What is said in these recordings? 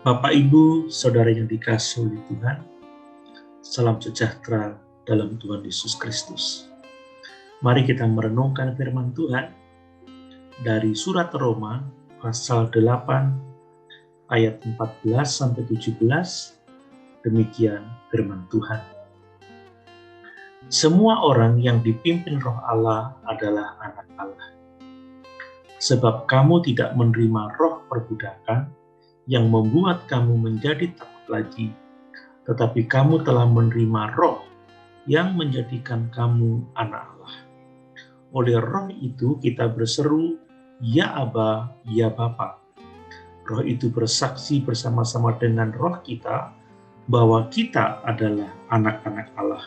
Bapak, Ibu, Saudara yang dikasihi oleh Tuhan, salam sejahtera dalam Tuhan Yesus Kristus. Mari kita merenungkan firman Tuhan dari surat Roma pasal 8 ayat 14-17. Demikian firman Tuhan. Semua orang yang dipimpin Roh Allah adalah anak Allah. Sebab kamu tidak menerima roh perbudakan yang membuat kamu menjadi takut lagi, tetapi kamu telah menerima roh yang menjadikan kamu anak Allah. Oleh roh itu kita berseru, Ya Aba, Ya Bapa. Roh itu bersaksi bersama-sama dengan roh kita bahwa kita adalah anak-anak Allah.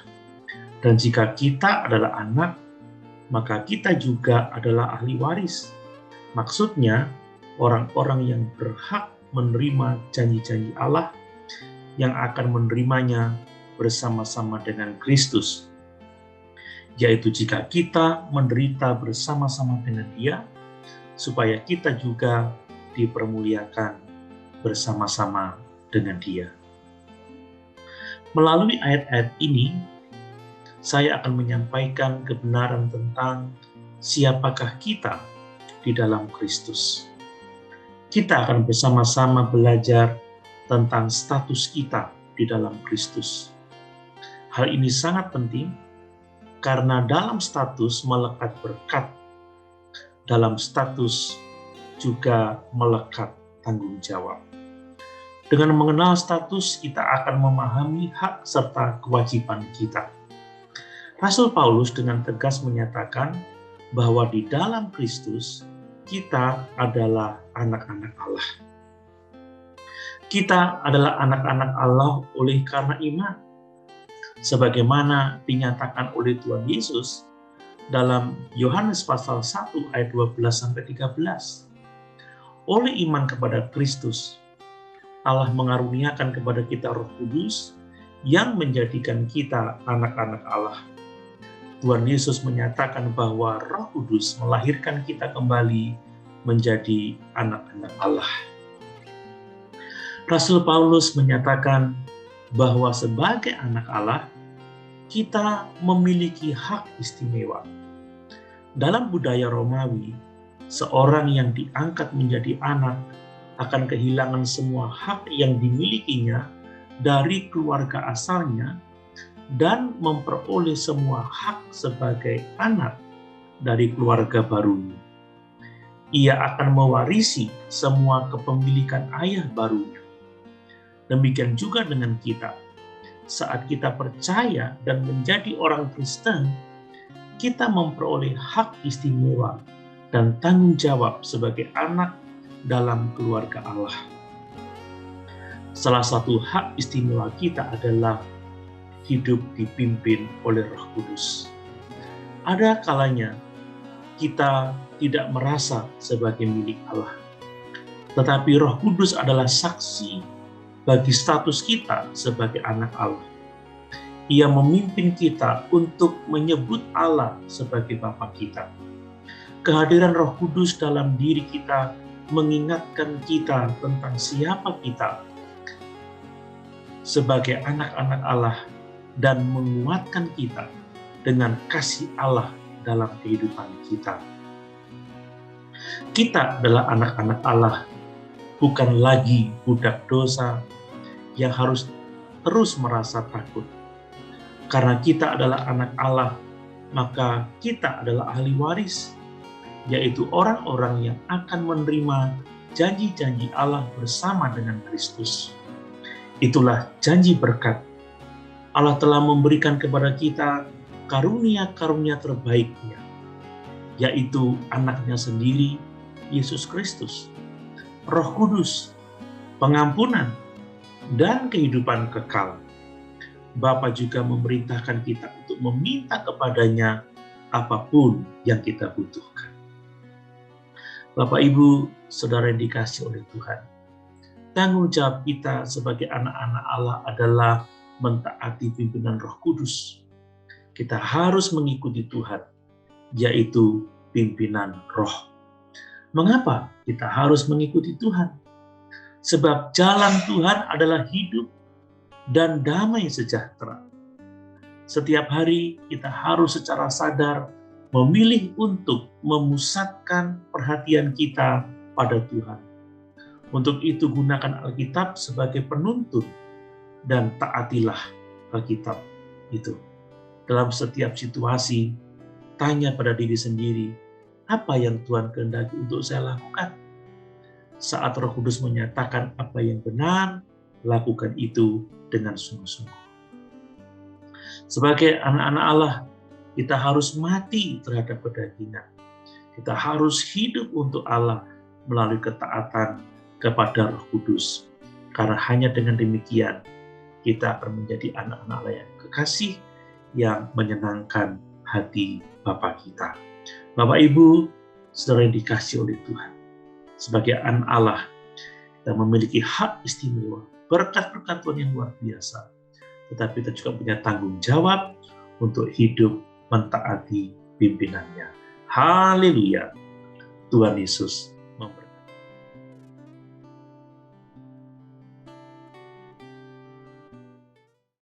Dan jika kita adalah anak, maka kita juga adalah ahli waris. Maksudnya, orang-orang yang berhak menerima janji-janji Allah yang akan menerimanya bersama-sama dengan Kristus. Yaitu jika kita menderita bersama-sama dengan Dia, supaya kita juga dipermuliakan bersama-sama dengan Dia. Melalui ayat-ayat ini, saya akan menyampaikan kebenaran tentang siapakah kita di dalam Kristus. Kita akan bersama-sama belajar tentang status kita di dalam Kristus. Hal ini sangat penting karena dalam status melekat berkat, dalam status juga melekat tanggung jawab. Dengan mengenal status, kita akan memahami hak serta kewajiban kita. Rasul Paulus dengan tegas menyatakan bahwa di dalam Kristus kita adalah anak-anak Allah. Kita adalah anak-anak Allah oleh karena iman, sebagaimana dinyatakan oleh Tuhan Yesus dalam Yohanes pasal 1 ayat 12-13. Oleh iman kepada Kristus, Allah mengaruniakan kepada kita Roh Kudus yang menjadikan kita anak-anak Allah. Tuhan Yesus menyatakan bahwa Roh Kudus melahirkan kita kembali menjadi anak-anak Allah. Rasul Paulus menyatakan bahwa sebagai anak Allah, kita memiliki hak istimewa. Dalam budaya Romawi, seorang yang diangkat menjadi anak akan kehilangan semua hak yang dimilikinya dari keluarga asalnya dan memperoleh semua hak sebagai anak dari keluarga barunya. Ia akan mewarisi semua kepemilikan ayah barunya. Demikian juga dengan kita. Saat kita percaya dan menjadi orang Kristen, kita memperoleh hak istimewa dan tanggung jawab sebagai anak dalam keluarga Allah. Salah satu hak istimewa kita adalah hidup dipimpin oleh Roh Kudus. Ada kalanya kita tidak merasa sebagai milik Allah, tetapi Roh Kudus adalah saksi bagi status kita sebagai anak Allah. Ia memimpin kita untuk menyebut Allah sebagai Bapa kita. Kehadiran Roh Kudus dalam diri kita mengingatkan kita tentang siapa kita sebagai anak-anak Allah dan menguatkan kita dengan kasih Allah dalam kehidupan kita. Kita adalah anak-anak Allah, bukan lagi budak dosa yang harus terus merasa takut. Karena kita adalah anak Allah, maka kita adalah ahli waris, yaitu orang-orang yang akan menerima janji-janji Allah bersama dengan Kristus. Itulah janji berkat. Allah telah memberikan kepada kita karunia-karunia terbaiknya, yaitu anaknya sendiri, Yesus Kristus, Roh Kudus, pengampunan, dan kehidupan kekal. Bapa juga memerintahkan kita untuk meminta kepadanya apapun yang kita butuhkan. Bapak, Ibu, Saudara yang dikasihi oleh Tuhan, tanggung jawab kita sebagai anak-anak Allah adalah mentaati pimpinan Roh Kudus. Kita harus mengikuti Tuhan, yaitu pimpinan Roh. Mengapa kita harus mengikuti Tuhan? Sebab jalan Tuhan adalah hidup dan damai sejahtera. Setiap hari kita harus secara sadar memilih untuk memusatkan perhatian kita pada Tuhan. Untuk itu gunakan Alkitab sebagai penuntun dan taatilah Alkitab itu. Dalam setiap situasi, tanya pada diri sendiri, apa yang Tuhan kehendaki untuk saya lakukan? Saat Roh Kudus menyatakan apa yang benar, lakukan itu dengan sungguh-sungguh. Sebagai anak-anak Allah, kita harus mati terhadap kedagingan. Kita harus hidup untuk Allah melalui ketaatan kepada Roh Kudus. Karena hanya dengan demikian, kita akan menjadi anak-anak Allah yang kekasih, yang menyenangkan hati Bapa kita. Bapak Ibu, saudara yang dikasihi oleh Tuhan, sebagai anak Allah, kita memiliki hak istimewa, berkat-berkat Tuhan yang luar biasa. Tetapi kita juga punya tanggung jawab untuk hidup mentaati pimpinannya. Haleluya. Tuhan Yesus